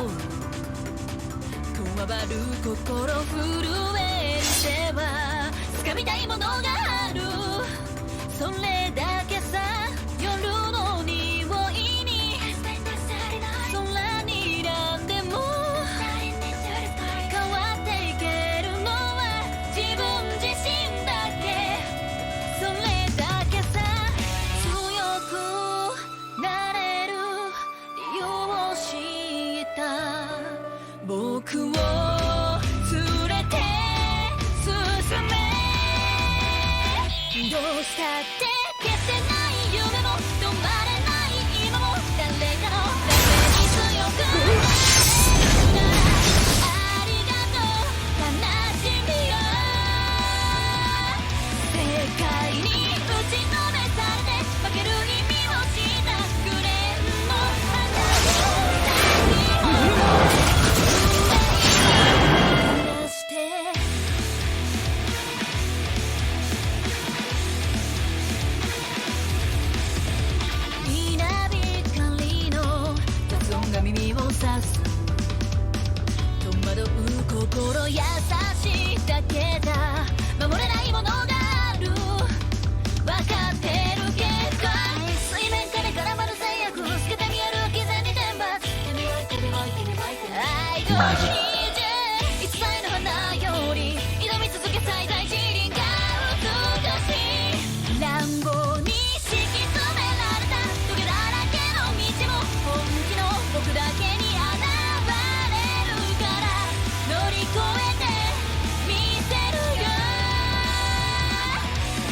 こわばる心震える手は掴みたいものがある。それだけさ、夜の匂いに空にらんでも変わっていけるのは自分自身だけ。それだけさ、強くなれる理由を知った。僕を連れて進め。どうしたって消せない夢も止まれない今も誰かのために強くなれるならありがとう悲しみよ。世界に打ちのめされて負ける意味をしたくれんの花を咲き誇して耳を刺す。戸惑う心優しいだけだ。守れないものがある。分かってるけど水面下で絡まる制約透けて見える刻み天罰。愛といつさえの花より挑み続け最大自輪が美しい。乱暴に敷き詰められたトゲだらけの道も本気の僕だけに現れるから乗り越えてみせるよ。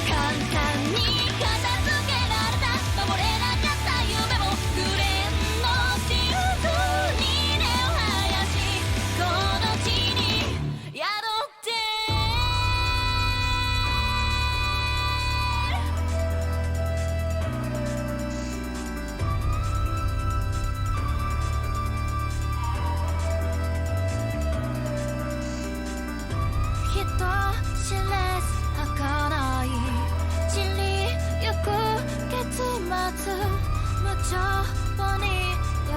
簡単に片付けられた守れなかった夢もグレンのシュートに根を生やしこの地に宿って人知れず儚い散りゆく結末。無情に破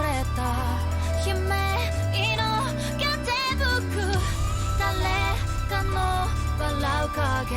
れた悲鳴のガテブック。誰かの笑う影